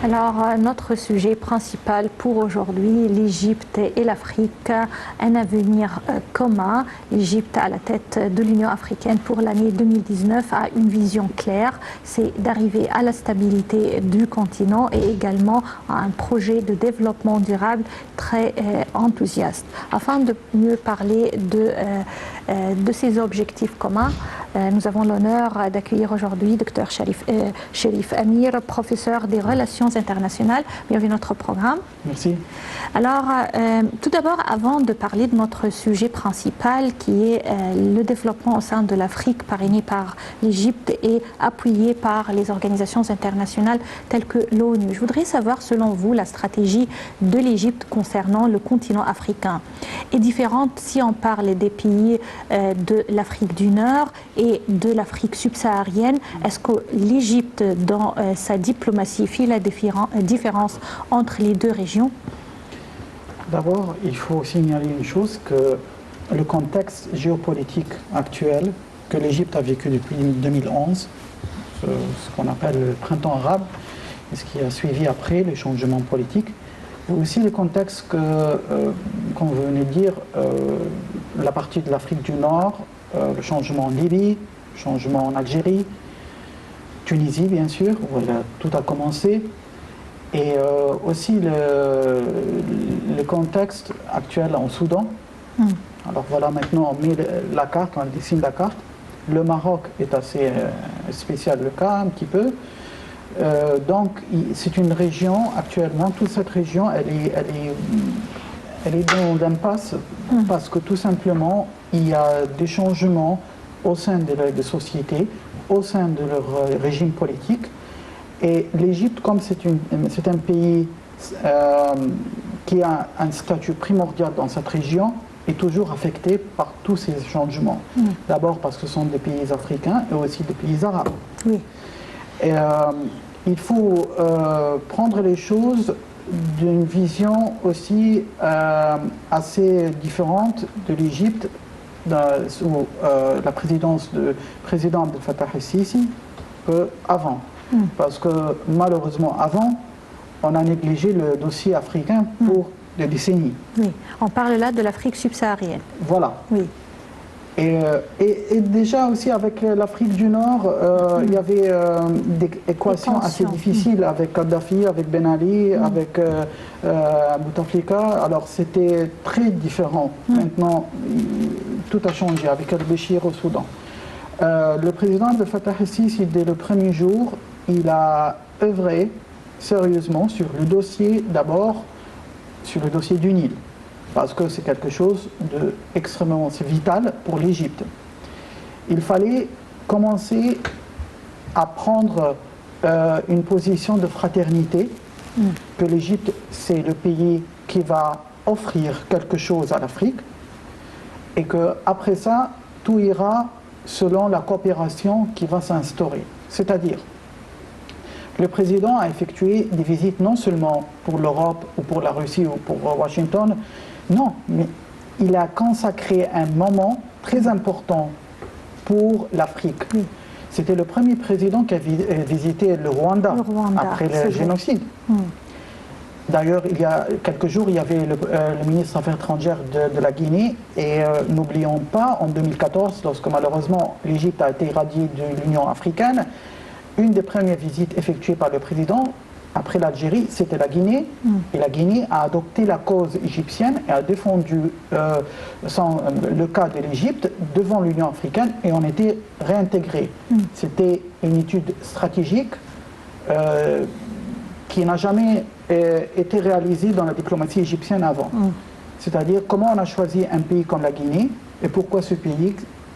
Alors, notre sujet principal pour aujourd'hui, l'Égypte et l'Afrique, un avenir commun. L'Égypte à la tête de l'Union africaine pour l'année 2019 a une vision claire, c'est d'arriver à la stabilité du continent et également à un projet de développement durable très enthousiaste. Afin de mieux parler de ces objectifs communs, nous avons l'honneur d'accueillir aujourd'hui Dr Cherif Amir, professeur des relations internationales. Bienvenue à notre programme. Merci. Alors, tout d'abord, avant de parler de notre sujet principal, qui est le développement au sein de l'Afrique, parrainé par l'Égypte et appuyé par les organisations internationales telles que l'ONU, je voudrais savoir, selon vous, la stratégie de l'Égypte concernant le continent africain est différente si on parle des pays de l'Afrique du Nord et de l'Afrique subsaharienne. Est-ce que l'Égypte, dans sa diplomatie, fait la différence entre les deux régions? D'abord, il faut signaler une chose, que le contexte géopolitique actuel que l'Égypte a vécu depuis 2011, ce qu'on appelle le printemps arabe, et ce qui a suivi après, les changements politiques, et aussi le contexte que, comme vous venez de dire, la partie de l'Afrique du Nord, le changement en Libye, le changement en Algérie, Tunisie bien sûr, où tout a commencé, et aussi le contexte actuel en Soudan. Alors voilà, maintenant on met la carte, on dessine la carte. Le Maroc est assez spécial le cas, un petit peu. Donc c'est une région, actuellement, toute cette région, elle est dans l'impasse parce que tout simplement, il y a des changements au sein de la société, au sein de leur régime politique. Et l'Égypte, comme c'est un pays qui a un statut primordial dans cette région, est toujours affecté par tous ces changements. D'abord parce que ce sont des pays africains et aussi des pays arabes. Oui. Et, il faut prendre les choses d'une vision aussi assez différente de l'Égypte sous la présidence du président Abdel Fattah el-Sisi qu'avant. Parce que malheureusement, avant, on a négligé le dossier africain pour des décennies. Oui, on parle là de l'Afrique subsaharienne. Voilà. Oui. Et déjà aussi avec l'Afrique du Nord, il y avait des équations assez difficiles avec Kadhafi, avec Ben Ali, avec Bouteflika. Alors c'était très différent. Maintenant, tout a changé avec El-Béchir au Soudan. Le président de Fattah el-Sisi, dès le premier jour, il a œuvré sérieusement sur le dossier, d'abord sur le dossier du Nil, parce que c'est quelque chose d'extrêmement vital pour l'Égypte. Il fallait commencer à prendre une position de fraternité, que l'Égypte, c'est le pays qui va offrir quelque chose à l'Afrique, et qu'après ça, tout ira selon la coopération qui va s'instaurer. C'est-à-dire, le président a effectué des visites non seulement pour l'Europe ou pour la Russie ou pour Washington, non, mais il a consacré un moment très important pour l'Afrique. Oui. C'était le premier président qui a visité le Rwanda après le génocide. D'ailleurs, il y a quelques jours, il y avait le ministre des Affaires étrangères de la Guinée, et n'oublions pas, en 2014, lorsque malheureusement l'Égypte a été irradiée de l'Union africaine, une des premières visites effectuées par le président, après l'Algérie, c'était la Guinée, et la Guinée a adopté la cause égyptienne et a défendu le cas de l'Égypte devant l'Union africaine, et on était réintégrés. C'était une étude stratégique qui n'a jamais été réalisée dans la diplomatie égyptienne avant. C'est-à-dire comment on a choisi un pays comme la Guinée, et pourquoi ce pays,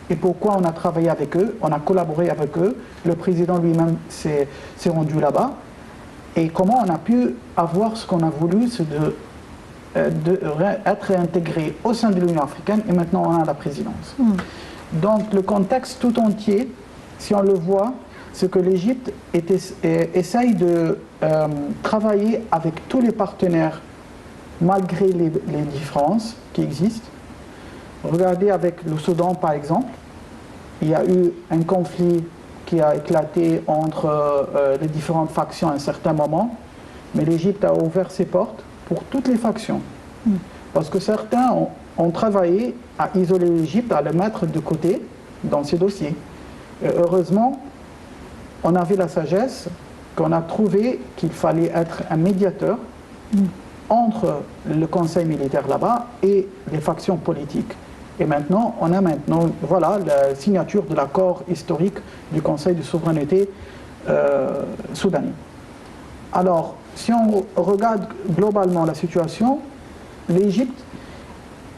et pourquoi on a travaillé avec eux, on a collaboré avec eux, le président lui-même s'est rendu là-bas, et comment on a pu avoir ce qu'on a voulu, c'est être réintégré au sein de l'Union africaine, et maintenant on a la présidence. Donc le contexte tout entier, si on le voit, c'est que l'Égypte essaye de travailler avec tous les partenaires, malgré les différences qui existent. Regardez avec le Soudan par exemple, il y a eu un conflit qui a éclaté entre les différentes factions à un certain moment. Mais l'Égypte a ouvert ses portes pour toutes les factions. Parce que certains ont travaillé à isoler l'Égypte, à le mettre de côté dans ces dossiers. Et heureusement, on avait la sagesse qu'on a trouvé qu'il fallait être un médiateur entre le conseil militaire là-bas et les factions politiques. Et maintenant, on a voilà, la signature de l'accord historique du Conseil de souveraineté soudanais. Alors, si on regarde globalement la situation, l'Égypte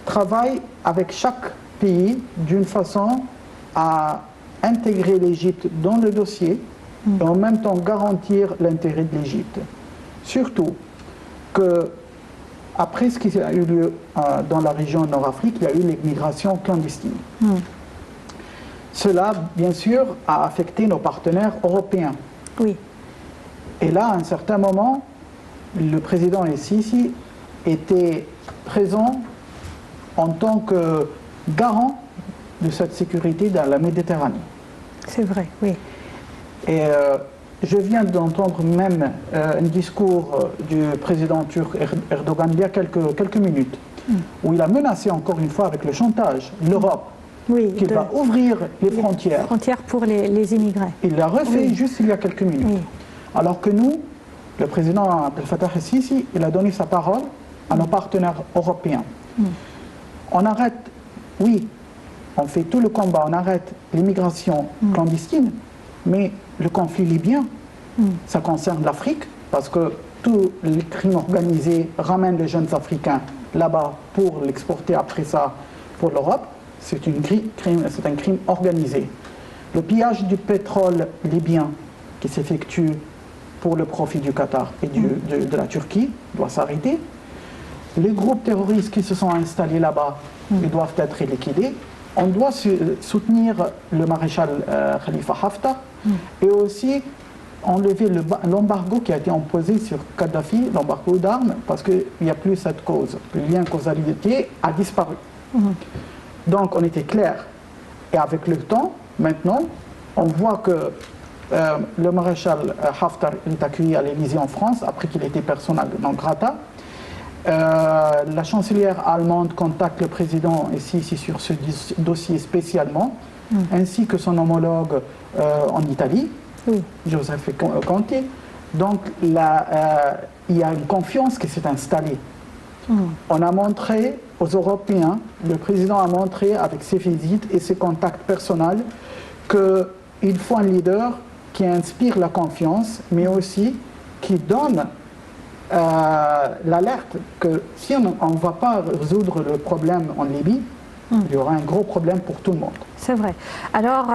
travaille avec chaque pays d'une façon à intégrer l'Égypte dans le dossier et en même temps garantir l'intérêt de l'Égypte. Surtout que après ce qui a eu lieu dans la région Nord-Afrique, il y a eu l'immigration clandestine. Cela, bien sûr, a affecté nos partenaires européens. Oui. Et là, à un certain moment, le président El-Sisi était présent en tant que garant de cette sécurité dans la Méditerranée. C'est vrai, oui. Et je viens d'entendre même un discours du président turc Erdogan il y a quelques minutes, où il a menacé encore une fois avec le chantage l'Europe, qu'il va ouvrir les frontières. Frontières pour les immigrés. Il l'a refait juste il y a quelques minutes. Oui. Alors que nous, le président Abdel Fattah el-Sisi, il a donné sa parole à nos partenaires européens. On arrête, oui, on fait tout le combat, on arrête l'immigration clandestine, mais le conflit libyen, ça concerne l'Afrique, parce que tous les crimes organisés ramènent les jeunes Africains là-bas pour l'exporter après ça pour l'Europe. C'est un crime organisé. Le pillage du pétrole libyen qui s'effectue pour le profit du Qatar et de la Turquie doit s'arrêter. Les groupes terroristes qui se sont installés là-bas, ils doivent être liquidés. On doit soutenir le maréchal Khalifa Haftar et aussi enlever l'embargo qui a été imposé sur Kadhafi, l'embargo d'armes, parce qu'il n'y a plus cette cause. Le lien causalité a disparu. Donc on était clair. Et avec le temps, maintenant, on voit que le maréchal Haftar est accueilli à l'Élysée en France, après qu'il était persona non grata. La chancelière allemande contacte le président ici sur ce dossier spécialement, ainsi que son homologue en Italie, Joseph Conte. Donc il y a une confiance qui s'est installée. On a montré aux Européens, le président a montré avec ses visites et ses contacts personnels qu'il faut un leader qui inspire la confiance, mais aussi qui donne l'alerte que si on ne va pas résoudre le problème en Libye, il y aura un gros problème pour tout le monde. C'est vrai. Alors,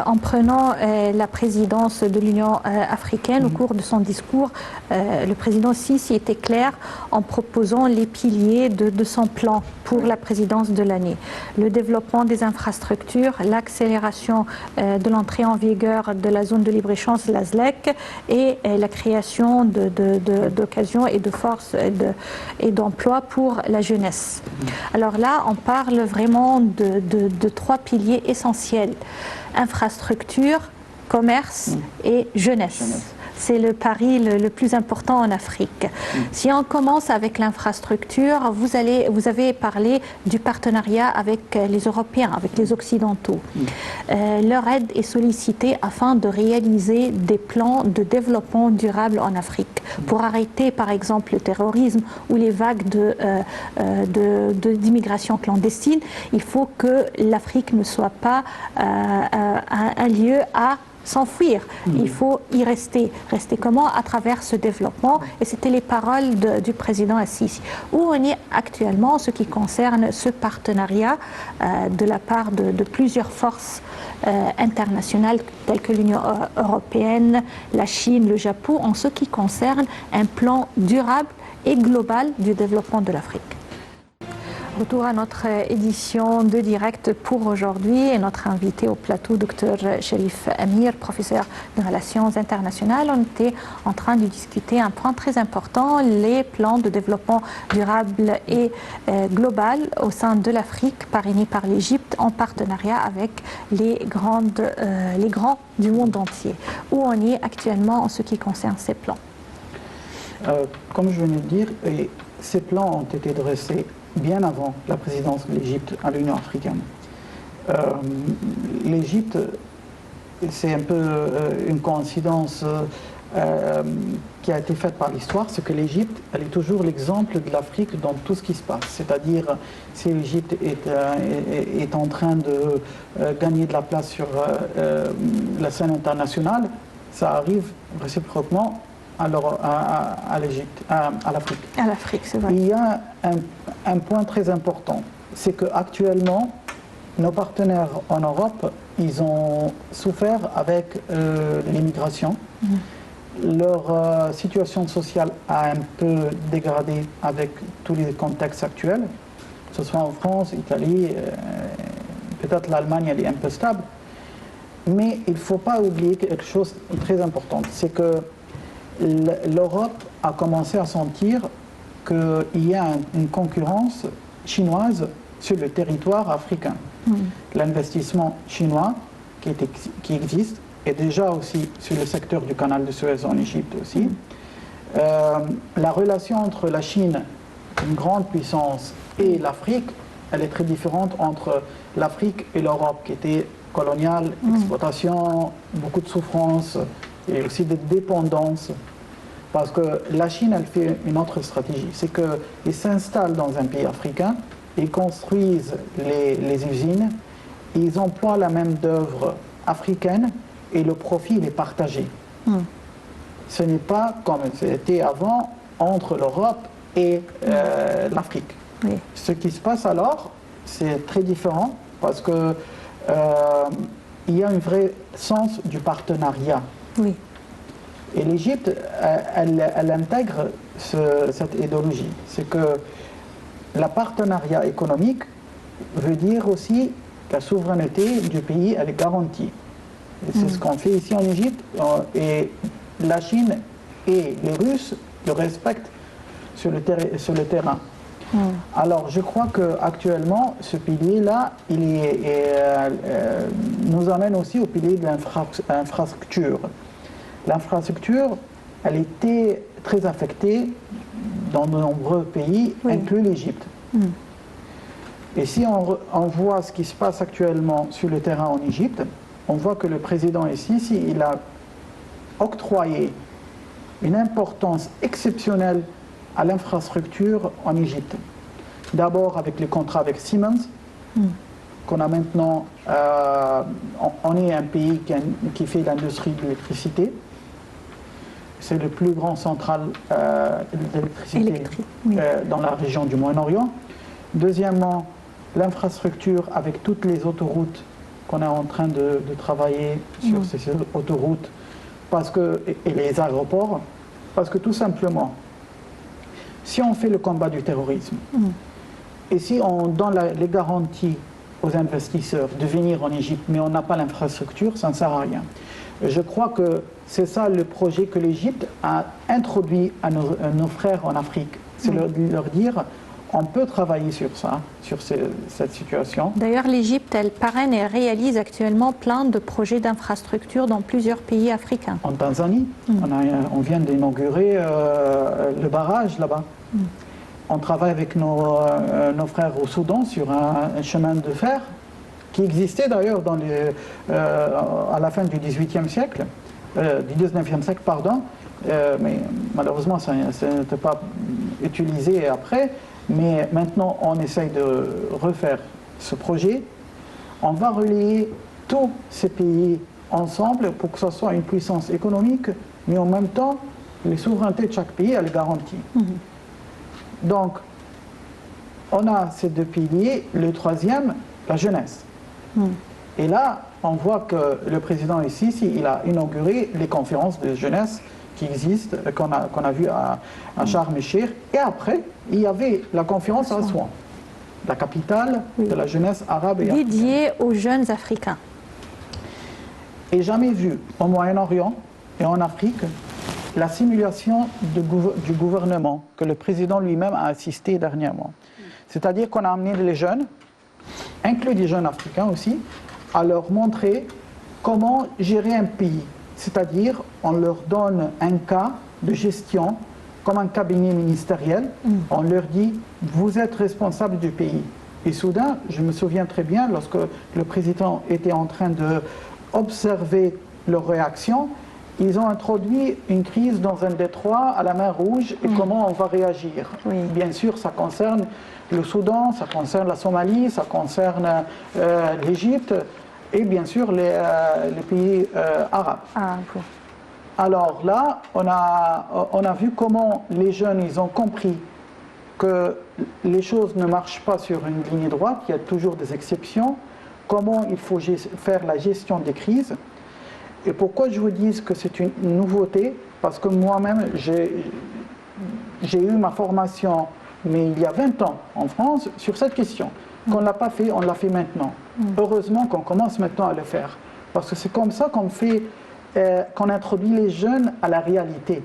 en prenant la présidence de l'Union africaine, au cours de son discours, le président Sisi était clair en proposant les piliers de son plan pour la présidence de l'année. Le développement des infrastructures, l'accélération de l'entrée en vigueur de la zone de libre-échange, la ZLEC, et la création d'occasions et de forces et d'emplois pour la jeunesse. Alors là, on parle vraiment de trois piliers essentiels: infrastructure, commerce et jeunesse. C'est le pari le plus important en Afrique. Si on commence avec l'infrastructure, vous avez parlé du partenariat avec les Européens, avec les Occidentaux. Leur aide est sollicitée afin de réaliser des plans de développement durable en Afrique, pour arrêter par exemple le terrorisme ou les vagues d'immigration clandestine. Il faut que l'Afrique ne soit pas un lieu à s'enfuir. Il faut y rester. Rester comment? À travers ce développement. Et c'était les paroles du président Assisi. Où on est actuellement en ce qui concerne ce partenariat de la part de plusieurs forces internationales telles que l'Union européenne, la Chine, le Japon, en ce qui concerne un plan durable et global du développement de l'Afrique. Retour à notre édition de direct pour aujourd'hui et notre invité au plateau, Dr Cherif Amir, professeur de relations internationales. On était en train de discuter un point très important, les plans de développement durable et global au sein de l'Afrique, parrainés par l'Égypte en partenariat avec les grands du monde entier. Où on est actuellement en ce qui concerne ces plans? Comme je venais de dire, ces plans ont été dressés bien avant la présidence de l'Égypte à l'Union africaine. L'Égypte, c'est un peu une coïncidence qui a été faite par l'histoire, c'est que l'Égypte, elle est toujours l'exemple de l'Afrique dans tout ce qui se passe. C'est-à-dire, si l'Égypte est en train de gagner de la place sur la scène internationale, ça arrive réciproquement à l'Égypte, à l'Afrique. À l'Afrique, c'est vrai. Il y a un point très important, c'est qu'actuellement, nos partenaires en Europe, ils ont souffert avec l'immigration. Leur situation sociale a un peu dégradé avec tous les contextes actuels, que ce soit en France, Italie, peut-être l'Allemagne, elle est un peu stable. Mais il ne faut pas oublier quelque chose de très important, c'est que l'Europe a commencé à sentir qu'il y a une concurrence chinoise sur le territoire africain. L'investissement chinois qui existe, et déjà aussi sur le secteur du canal de Suez en Égypte aussi. La relation entre la Chine, une grande puissance, et l'Afrique, elle est très différente entre l'Afrique et l'Europe, qui était coloniale, exploitation, beaucoup de souffrance, et aussi de dépendance. Parce que la Chine, elle fait une autre stratégie, c'est qu'ils s'installent dans un pays africain, ils construisent les usines, ils emploient la main-d'œuvre africaine, et le profit il est partagé. Ce n'est pas comme c'était avant entre l'Europe et l'Afrique. Oui. Ce qui se passe alors, c'est très différent parce que il y a un vrai sens du partenariat. Oui. Et l'Égypte, elle intègre cette idéologie. C'est que le partenariat économique veut dire aussi que la souveraineté du pays, elle est garantie. C'est ce qu'on fait ici en Égypte, et la Chine et les Russes le respectent sur le terrain. Alors je crois qu'actuellement, ce pilier-là, nous amène aussi au pilier de l'infrastructure. L'infrastructure, elle était très affectée dans de nombreux pays, inclus l'Égypte. Et si on voit ce qui se passe actuellement sur le terrain en Égypte, on voit que le président ici, il a octroyé une importance exceptionnelle à l'infrastructure en Égypte. D'abord avec les contrats avec Siemens, qu'on a maintenant, on est un pays qui fait l'industrie de l'électricité. C'est le plus grand central d'électricité dans la région du Moyen-Orient. Deuxièmement, l'infrastructure avec toutes les autoroutes qu'on est en train de travailler sur ces autoroutes et les aéroports, parce que tout simplement, si on fait le combat du terrorisme et si on donne les garanties aux investisseurs de venir en Égypte, mais on n'a pas l'infrastructure, ça ne sert à rien. Je crois que c'est ça le projet que l'Égypte a introduit à nos frères en Afrique. C'est leur dire, on peut travailler sur ça, sur cette situation. D'ailleurs, l'Égypte, elle parraine et réalise actuellement plein de projets d'infrastructures dans plusieurs pays africains. En Tanzanie, on vient d'inaugurer le barrage là-bas. On travaille avec nos frères au Soudan sur un chemin de fer qui existait d'ailleurs à la fin du XVIIIe siècle, du XIXe siècle, pardon, mais malheureusement ça n'était pas utilisé après. Mais maintenant, on essaye de refaire ce projet. On va relier tous ces pays ensemble pour que ce soit une puissance économique, mais en même temps, les souverainetés de chaque pays, elles garantissent. Donc, on a ces deux piliers. Le troisième, la jeunesse. Et là, on voit que le président ici, il a inauguré les conférences de jeunesse qui existent, qu'on a vu à Sharm el-Sheikh. Et après, il y avait la conférence à Assouan, la capitale de la jeunesse arabe et africaine. Dédiée aux jeunes Africains. Et jamais vu au Moyen-Orient et en Afrique la simulation du gouvernement que le président lui-même a assisté dernièrement. C'est-à-dire qu'on a amené les jeunes, inclus des jeunes africains aussi, à leur montrer comment gérer un pays. C'est-à-dire, on leur donne un cas de gestion comme un cabinet ministériel. On leur dit, vous êtes responsable du pays. Et soudain, je me souviens très bien, lorsque le président était en train d'observer leur réaction, ils ont introduit une crise dans un détroit à la mer Rouge et comment on va réagir. Bien sûr, ça concerne le Soudan, ça concerne la Somalie, ça concerne l'Égypte et bien sûr les pays arabes. Alors là, on a vu comment les jeunes, ils ont compris que les choses ne marchent pas sur une ligne droite, il y a toujours des exceptions, comment il faut faire la gestion des crises. Et pourquoi je vous dis que c'est une nouveauté? Parce que moi-même, j'ai eu ma formation, mais il y a 20 ans en France, sur cette question. Qu'on ne l'a pas fait, on l'a fait maintenant. Heureusement qu'on commence maintenant à le faire. Parce que c'est comme ça qu'on introduit les jeunes à la réalité.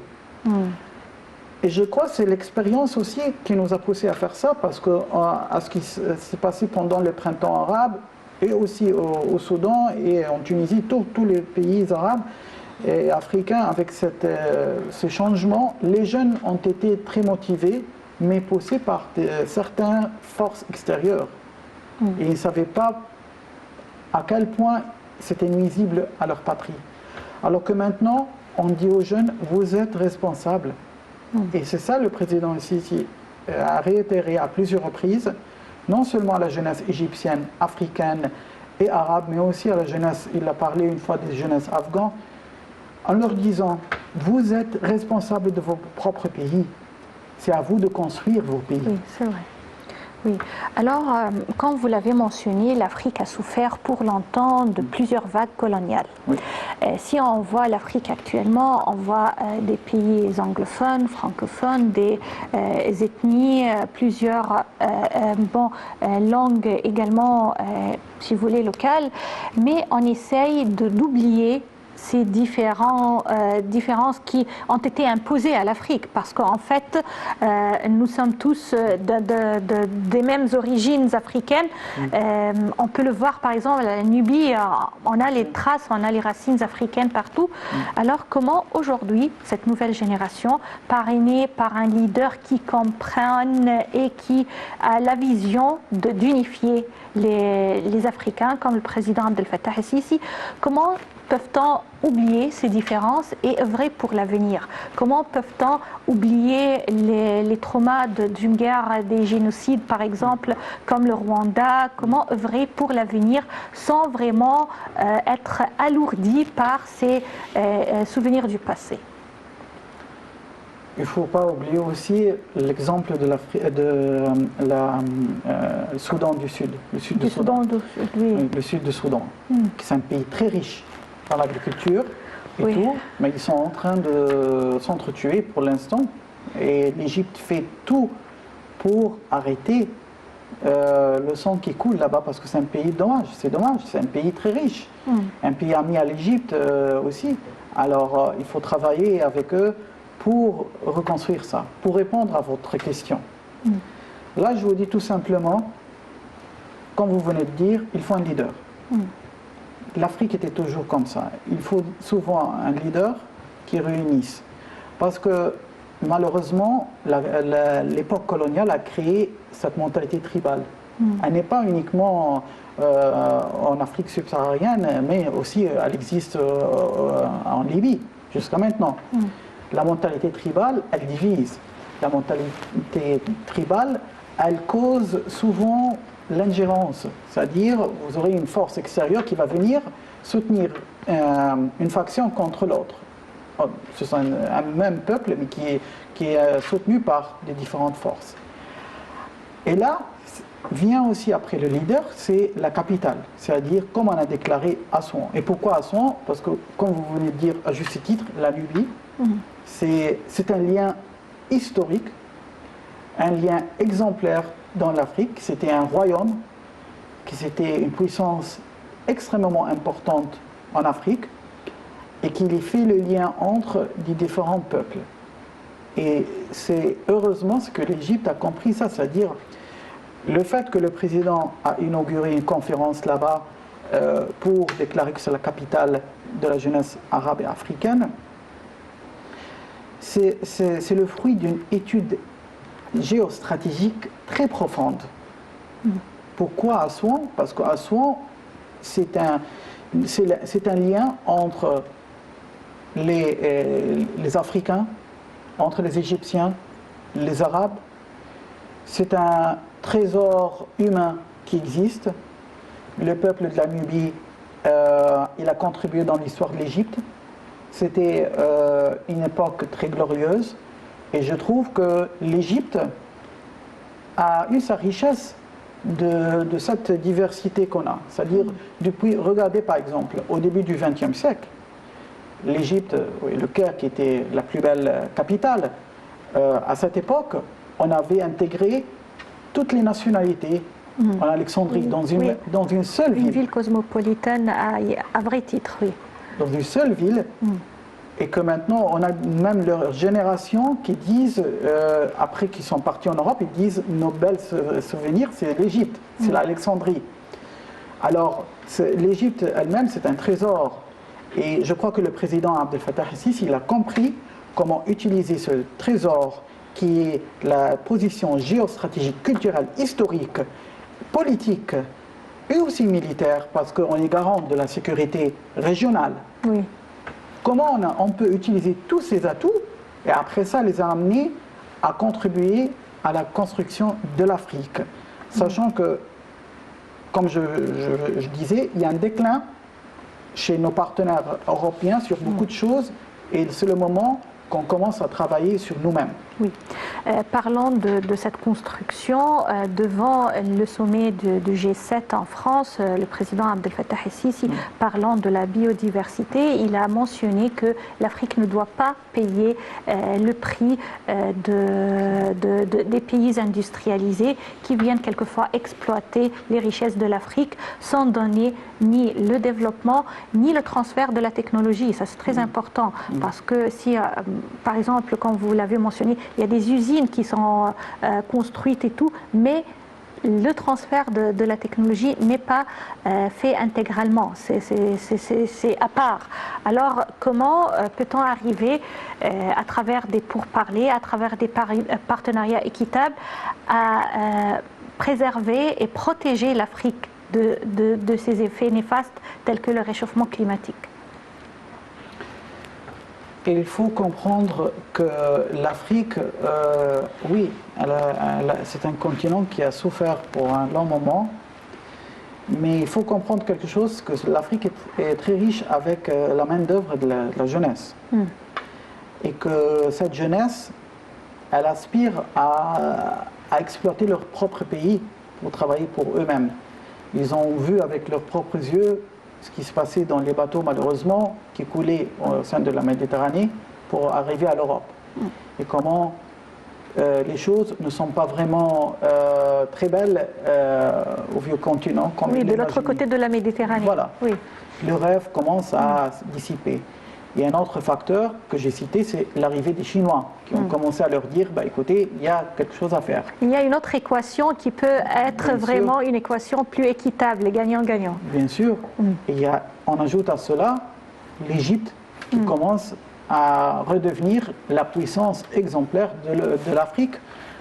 Et je crois que c'est l'expérience aussi qui nous a poussé à faire ça, parce que à ce qui s'est passé pendant le printemps arabe, et aussi au Soudan et en Tunisie, tous les pays arabes et africains, avec ces changements, les jeunes ont été très motivés, mais poussés par certaines forces extérieures. Et ils ne savaient pas à quel point c'était nuisible à leur patrie. Alors que maintenant, on dit aux jeunes, vous êtes responsables. Et c'est ça le président Sisi a réitéré à plusieurs reprises, non seulement à la jeunesse égyptienne, africaine et arabe, mais aussi à la jeunesse, il a parlé une fois des jeunesses afghans, en leur disant, vous êtes responsables de vos propres pays, c'est à vous de construire vos pays. Oui, c'est vrai. Oui. Alors, quand vous l'avez mentionné, l'Afrique a souffert pour longtemps de plusieurs vagues coloniales. Oui. Si on voit l'Afrique actuellement, on voit des pays anglophones, francophones, des ethnies, plusieurs langues également, si vous voulez, locales, mais on essaye d'oublier ces différences qui ont été imposées à l'Afrique, parce qu'en fait, nous sommes tous des mêmes origines africaines. On peut le voir par exemple à la Nubie, on a les traces, on a les racines africaines partout. Alors comment aujourd'hui, cette nouvelle génération, parrainée par un leader qui comprenne et qui a la vision d'unifier les Africains, comme le président Abdel Fattah el-Sisi, comment peuvent-on oublier ces différences et œuvrer pour l'avenir? Comment peuvent-on oublier les traumas d'une guerre, des génocides par exemple, comme le Rwanda? Comment œuvrer pour l'avenir sans vraiment être alourdi par ces souvenirs du passé? Il ne faut pas oublier aussi l'exemple de le Soudan du Sud, le sud du Soudan. Le sud du Soudan, qui est un pays très riche dans l'agriculture et tout, mais ils sont en train de s'entretuer pour l'instant. Et l'Égypte fait tout pour arrêter le sang qui coule là-bas, parce que c'est un pays dommage, c'est un pays très riche, un pays ami à l'Égypte aussi. Alors il faut travailler avec eux pour reconstruire ça, pour répondre à votre question. Là, je vous dis tout simplement, comme vous venez de dire, il faut un leader. L'Afrique était toujours comme ça. Il faut souvent un leader qui réunisse. Parce que malheureusement, l'époque coloniale a créé cette mentalité tribale. Elle n'est pas uniquement en Afrique subsaharienne, mais aussi elle existe en Libye, jusqu'à maintenant. La mentalité tribale, elle divise. La mentalité tribale, elle cause souvent l'ingérence. C'est-à-dire, vous aurez une force extérieure qui va venir soutenir une faction contre l'autre. Ce sont un même peuple, mais qui est soutenu par des différentes forces. Et là, vient aussi après le leader, c'est la capitale. C'est-à-dire, comme on a déclaré Assouan. Et pourquoi Assouan? Parce que, comme vous venez de dire à juste titre, la Nubie, c'est un lien historique, un lien exemplaire dans l'Afrique. C'était un royaume, c'était une puissance extrêmement importante en Afrique et qui fait le lien entre les différents peuples. Et c'est heureusement ce que l'Égypte a compris ça, c'est-à-dire le fait que le président a inauguré une conférence là-bas pour déclarer que c'est la capitale de la jeunesse arabe et africaine. c'est le fruit d'une étude géostratégique très profonde. Pourquoi Assouan? Parce qu'Assouan, c'est un lien entre les Africains, entre les Égyptiens, les Arabes. C'est un trésor humain qui existe. Le peuple de la Nubie, il a contribué dans l'histoire de l'Égypte. C'était une époque très glorieuse. Et je trouve que l'Égypte a eu sa richesse de cette diversité qu'on a. C'est-à-dire, regardez par exemple, au début du XXe siècle, l'Égypte, le Caire qui était la plus belle capitale, à cette époque, on avait intégré toutes les nationalités en Alexandrie, dans une seule ville. Une ville cosmopolitaine à vrai titre, oui. Dans une seule ville. Et que maintenant, on a même leur génération qui disent, après qu'ils sont partis en Europe, ils disent nos belles souvenirs, c'est l'Égypte, c'est l'Alexandrie. Alors, l'Égypte elle-même, c'est un trésor. Et je crois que le président Abdel Fattah el-Sisi, il a compris comment utiliser ce trésor qui est la position géostratégique, culturelle, historique, politique et aussi militaire, parce qu'on est garant de la sécurité régionale. Oui. Comment on peut utiliser tous ces atouts et après ça les amener à contribuer à la construction de l'Afrique, sachant que, comme je disais, il y a un déclin chez nos partenaires européens sur beaucoup de choses et c'est le moment qu'on commence à travailler sur nous-mêmes. Oui. Parlons de cette construction. Devant le sommet du G7 en France, le président Abdel Fattah el-Sisi, parlant de la biodiversité, il a mentionné que l'Afrique ne doit pas payer le prix des pays industrialisés qui viennent quelquefois exploiter les richesses de l'Afrique sans donner ni le développement ni le transfert de la technologie. Ça, c'est très important parce que si, par exemple, comme vous l'avez mentionné, il y a des usines qui sont construites et tout, mais le transfert de la technologie n'est pas fait intégralement, c'est à part. Alors, comment peut-on arriver, à travers des pourparlers, à travers des partenariats équitables, à préserver et protéger l'Afrique de ces effets néfastes tels que le réchauffement climatique? Il faut comprendre que l'Afrique, oui, c'est un continent qui a souffert pour un long moment, mais il faut comprendre quelque chose, que l'Afrique est très riche avec la main-d'œuvre de la jeunesse. Et que cette jeunesse, elle aspire à exploiter leur propre pays pour travailler pour eux-mêmes. Ils ont vu avec leurs propres yeux ce qui se passait dans les bateaux, malheureusement, qui coulaient au sein de la Méditerranée pour arriver à l'Europe. Et comment les choses ne sont pas vraiment très belles au vieux continent. Comme oui, de l'autre côté de la Méditerranée. Voilà. Oui. Le rêve commence à se dissiper. Et un autre facteur que j'ai cité, c'est l'arrivée des Chinois, qui ont commencé à leur dire, bah, écoutez, il y a quelque chose à faire. Il y a une autre équation qui peut être Bien vraiment sûr. une équation plus équitable, gagnant-gagnant. Bien sûr. Et on ajoute à cela l'Égypte, qui commence à redevenir la puissance exemplaire de l'Afrique,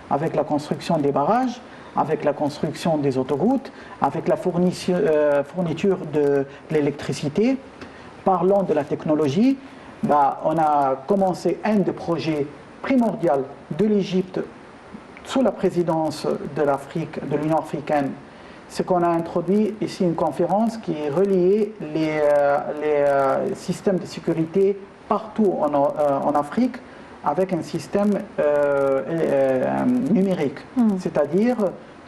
avec la construction des barrages, avec la construction des autoroutes, avec la fourniture de l'électricité. Parlant de la technologie, on a commencé un des projets primordiaux de l'Égypte sous la présidence de l'Afrique, de l'Union africaine. C'est qu'on a introduit ici une conférence qui reliait les systèmes de sécurité partout en Afrique avec un système numérique. C'est-à-dire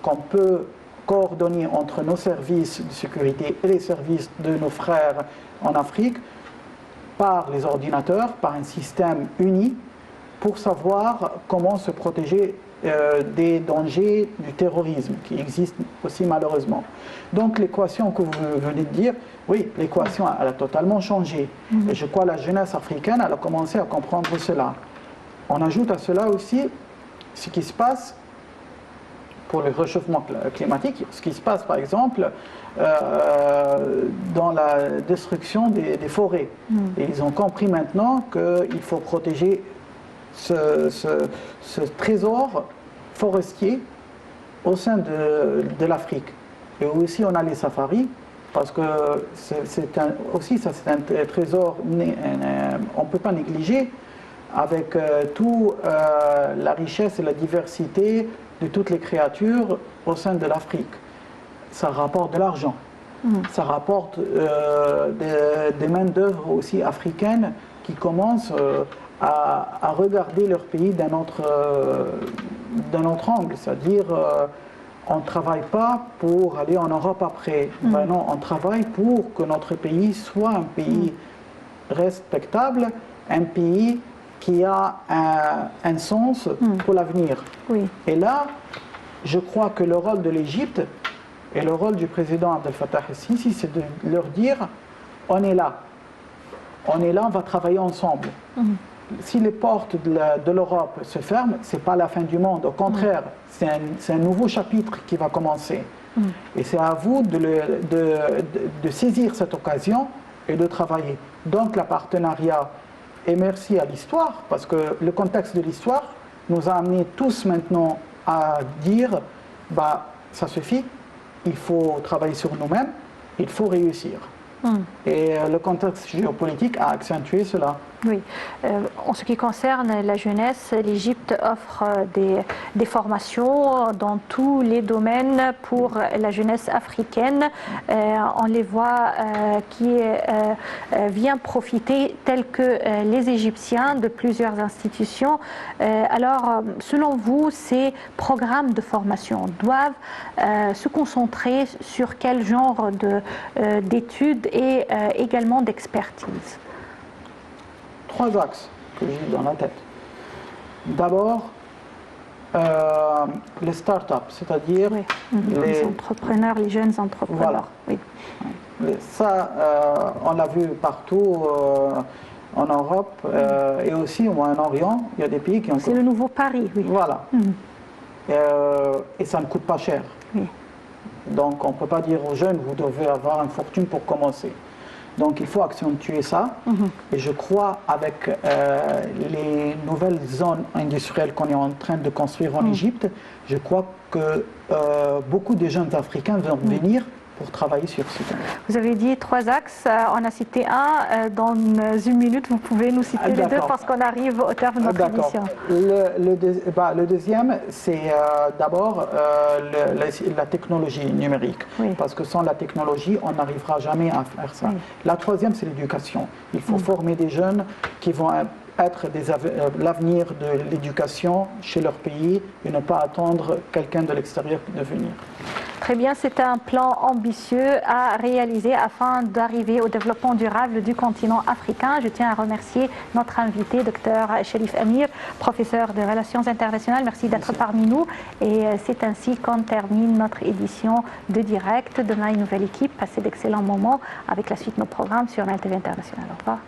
qu'on peut coordonner entre nos services de sécurité et les services de nos frères en Afrique par les ordinateurs, par un système uni pour savoir comment se protéger des dangers du terrorisme qui existent aussi malheureusement. Donc l'équation que vous venez de dire, oui, l'équation elle a totalement changé. Et je crois que la jeunesse africaine elle a commencé à comprendre cela. On ajoute à cela aussi ce qui se passe pour le réchauffement climatique, ce qui se passe par exemple dans la destruction des forêts. Et ils ont compris maintenant qu'il faut protéger ce trésor forestier au sein de l'Afrique. Et aussi on a les safaris, parce que c'est un trésor, on ne peut pas négliger, avec toute la richesse et la diversité de toutes les créatures au sein de l'Afrique. Ça rapporte de l'argent, ça rapporte des main-d'œuvre aussi africaines qui commencent à regarder leur pays d'un autre angle, c'est-à-dire on ne travaille pas pour aller en Europe après. Ben non, on travaille pour que notre pays soit un pays respectable, un pays qui a un sens pour l'avenir. Oui. Et là, je crois que le rôle de l'Égypte et le rôle du président Abdel Fattah el-Sisi, c'est de leur dire on est là, on va travailler ensemble. Si les portes de l'Europe se ferment, ce n'est pas la fin du monde. Au contraire, c'est un nouveau chapitre qui va commencer. Et c'est à vous de saisir cette occasion et de travailler. Donc, le partenariat, et merci à l'histoire, parce que le contexte de l'histoire nous a amenés tous maintenant à dire bah, ça suffit, il faut travailler sur nous-mêmes, il faut réussir. Et le contexte géopolitique a accentué cela. Oui. En ce qui concerne la jeunesse, l'Égypte offre des formations dans tous les domaines pour la jeunesse africaine. On les voit qui viennent profiter, tels que les Égyptiens, de plusieurs institutions. Alors, selon vous, ces programmes de formation doivent se concentrer sur quel genre d'études et également d'expertise? 3 axes que j'ai dans la tête. D'abord, les start-up, c'est-à-dire les entrepreneurs, les jeunes entrepreneurs. Voilà. Oui. Ça, on l'a vu partout en Europe et aussi au Moyen-Orient. Il y a des pays qui ont... C'est le nouveau Paris, oui. Voilà. Et ça ne coûte pas cher. Oui. Donc, on ne peut pas dire aux jeunes, vous devez avoir une fortune pour commencer. Donc il faut accentuer ça. Et je crois avec les nouvelles zones industrielles qu'on est en train de construire en Égypte, je crois que beaucoup de jeunes Africains vont venir pour travailler sur ce thème. Vous avez dit 3 axes, on a cité un. Dans une minute, vous pouvez nous citer les 2 parce qu'on arrive au terme de notre émission. Le deuxième, c'est d'abord la technologie numérique. Oui. Parce que sans la technologie, on n'arrivera jamais à faire ça. Oui. La troisième, c'est l'éducation. Il faut former des jeunes qui vont être l'avenir de l'éducation chez leur pays et ne pas attendre quelqu'un de l'extérieur de venir. Très bien, c'est un plan ambitieux à réaliser afin d'arriver au développement durable du continent africain. Je tiens à remercier notre invité, Dr Cherif Amir, professeur de Relations internationales. Merci d'être parmi nous. Et c'est ainsi qu'on termine notre édition de direct. Demain, une nouvelle équipe. Passez d'excellents moments avec la suite de nos programmes sur NTV International. Au revoir.